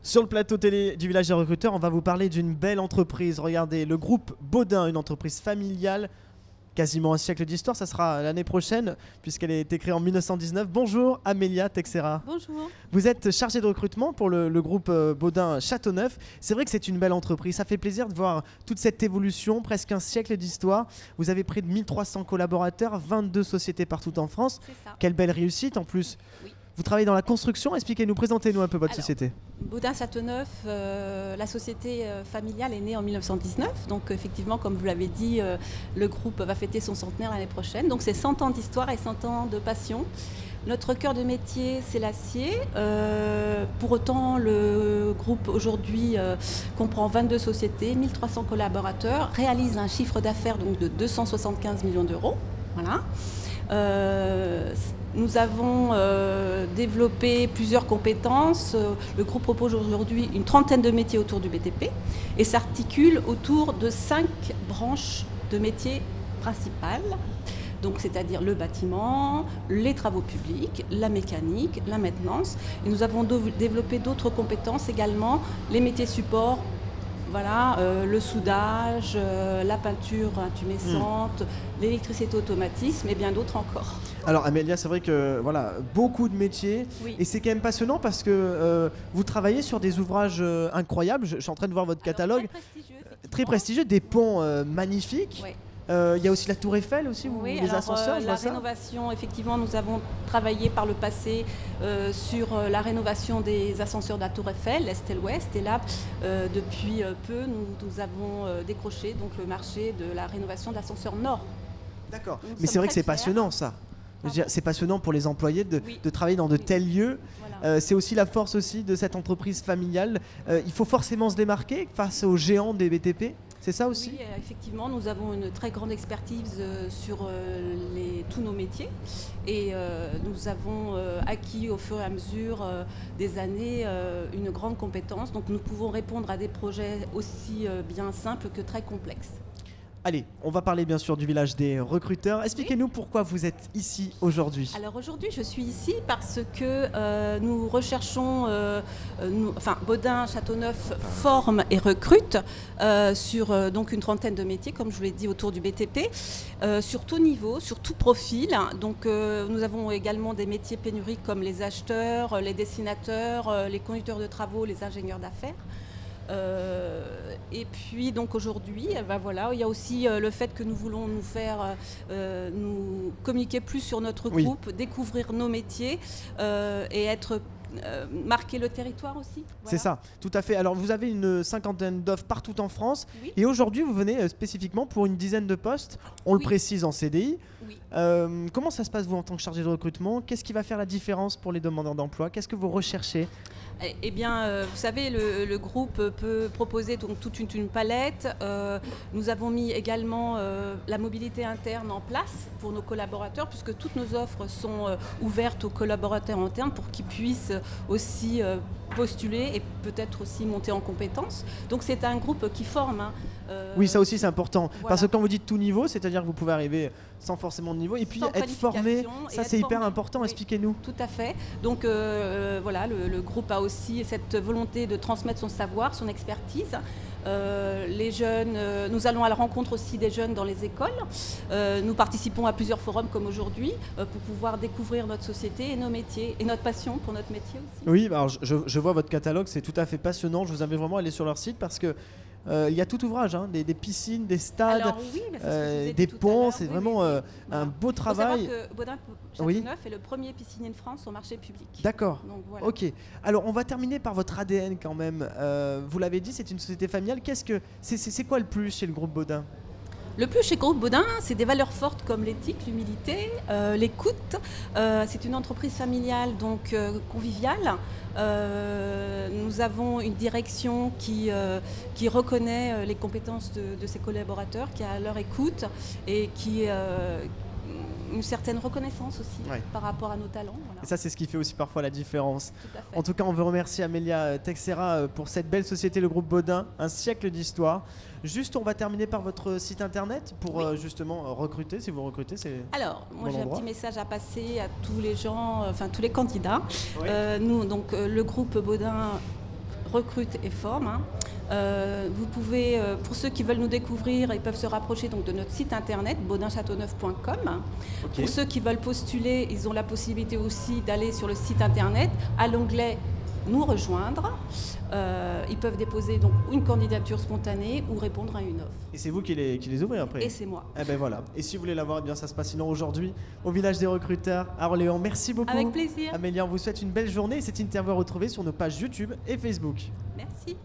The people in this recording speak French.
Sur le plateau télé du village des recruteurs, on va vous parler d'une belle entreprise. Regardez, le groupe Baudin, une entreprise familiale, quasiment un siècle d'histoire. Ça sera l'année prochaine, puisqu'elle a été créée en 1919. Bonjour Amélia Texera. Bonjour. Vous êtes chargée de recrutement pour le groupe Baudin Châteauneuf. C'est vrai que c'est une belle entreprise. Ça fait plaisir de voir toute cette évolution, presque un siècle d'histoire. Vous avez près de 1300 collaborateurs, 22 sociétés partout en France. C'est ça. Quelle belle réussite en plus. Oui. Vous travaillez dans la construction. Expliquez-nous, présentez-nous un peu votre société. Baudin Châteauneuf, la société familiale est née en 1919. Donc effectivement, comme vous l'avez dit, le groupe va fêter son centenaire l'année prochaine. Donc c'est 100 ans d'histoire et 100 ans de passion. Notre cœur de métier, c'est l'acier. Pour autant, le groupe aujourd'hui comprend 22 sociétés, 1300 collaborateurs, réalise un chiffre d'affaires donc de 275 millions d'euros. Voilà. Nous avons développé plusieurs compétences. Le groupe propose aujourd'hui une trentaine de métiers autour du BTP et s'articule autour de 5 branches de métiers principales. Donc, c'est-à-dire le bâtiment, les travaux publics, la mécanique, la maintenance. Et nous avons développé d'autres compétences également, les métiers supports. Voilà, le soudage, la peinture intumescente, l'électricité automatisme et bien d'autres encore. Alors Amélia, c'est vrai que voilà, beaucoup de métiers, Oui. Et c'est quand même passionnant parce que vous travaillez sur des ouvrages incroyables. Je suis en train de voir votre catalogue. Très prestigieux, des ponts magnifiques. Oui. Il y a aussi la Tour Eiffel aussi, Oui, les ascenseurs. la rénovation, effectivement, nous avons travaillé par le passé sur la rénovation des ascenseurs de la Tour Eiffel, l'Est et l'Ouest. Et là, depuis peu, nous avons décroché donc, le marché de la rénovation de l'ascenseur Nord. D'accord, mais c'est vrai que c'est passionnant ça. C'est passionnant pour les employés de travailler dans de tels lieux. Voilà. C'est aussi la force aussi de cette entreprise familiale. Il faut forcément se démarquer face aux géants des BTP. C'est ça aussi ? Oui, effectivement, nous avons une très grande expertise sur tous nos métiers et nous avons acquis au fur et à mesure des années une grande compétence. Donc nous pouvons répondre à des projets aussi bien simples que très complexes. Allez, on va parler bien sûr du village des recruteurs. Expliquez-nous pourquoi vous êtes ici aujourd'hui. Alors aujourd'hui, je suis ici parce que nous recherchons, Baudin Châteauneuf forme et recrute sur donc une trentaine de métiers, comme je vous l'ai dit, autour du BTP, sur tout niveau, sur tout profil. Donc nous avons également des métiers pénuriques comme les acheteurs, les dessinateurs, les conducteurs de travaux, les ingénieurs d'affaires. Et puis donc aujourd'hui, voilà, il y a aussi le fait que nous voulons nous faire nous communiquer plus sur notre groupe, découvrir nos métiers et être marquer le territoire aussi. Voilà. C'est ça, tout à fait. Alors vous avez une cinquantaine d'offres partout en France et aujourd'hui vous venez spécifiquement pour une dizaine de postes, on le précise en CDI. Oui. Comment ça se passe vous en tant que chargé de recrutement? Qu'est-ce qui va faire la différence pour les demandeurs d'emploi? Qu'est-ce que vous recherchez? Eh bien, vous savez, le groupe peut proposer donc toute une palette. Nous avons mis également la mobilité interne en place pour nos collaborateurs, puisque toutes nos offres sont ouvertes aux collaborateurs internes pour qu'ils puissent aussi postuler et peut-être aussi monter en compétences. Donc c'est un groupe qui forme. Oui, ça aussi c'est important. Voilà. Parce que quand vous dites tout niveau, c'est-à-dire que vous pouvez arriver sans forcément de niveau et puis être formé, ça c'est hyper important. Oui. Expliquez-nous. Tout à fait. Donc voilà, le groupe a aussi cette volonté de transmettre son savoir, son expertise. Les jeunes, nous allons à la rencontre aussi des jeunes dans les écoles. Nous participons à plusieurs forums comme aujourd'hui pour pouvoir découvrir notre société et nos métiers et notre passion pour notre métier aussi. Oui, alors je vois votre catalogue, c'est tout à fait passionnant. Je vous invite vraiment à aller sur leur site parce que il y a tout ouvrage, hein, des piscines, des stades, alors, oui, des ponts, c'est vraiment un beau travail. Il faut savoir que Baudin Châteauneuf est le premier piscinier de France au marché public. D'accord, voilà. Ok. Alors on va terminer par votre ADN quand même. Vous l'avez dit, c'est une société familiale. C'est quoi le plus chez le groupe Baudin ? Le plus chez Groupe Baudin, c'est des valeurs fortes comme l'éthique, l'humilité, l'écoute. C'est une entreprise familiale, donc conviviale. Nous avons une direction qui reconnaît les compétences de ses collaborateurs, qui a leur écoute et qui une certaine reconnaissance aussi par rapport à nos talents. Voilà. Et ça, c'est ce qui fait aussi parfois la différence. Tout à fait. En tout cas, on veut remercier Amélia Texera pour cette belle société, le groupe Baudin, un siècle d'histoire. Juste, on va terminer par votre site internet pour justement recruter. Si vous recrutez, c'est alors, moi j'ai un endroit. petit message à passer à tous les gens, tous les candidats. Oui. Nous, donc, le groupe Baudin recrute et forme. Vous pouvez, pour ceux qui veulent nous découvrir, ils peuvent se rapprocher donc de notre site internet baudinchâteauneuf.com. Pour ceux qui veulent postuler, ils ont la possibilité aussi d'aller sur le site internet à l'onglet nous rejoindre. Ils peuvent déposer donc une candidature spontanée ou répondre à une offre. Et c'est vous qui les ouvrez après? Et c'est moi. Eh ben voilà. Et si vous voulez la voir, eh bien ça se passe sinon aujourd'hui au village des recruteurs à Orléans. Merci beaucoup. Avec plaisir. Amélia, on vous souhaite une belle journée. Cette interview à retrouver sur nos pages YouTube et Facebook. Merci.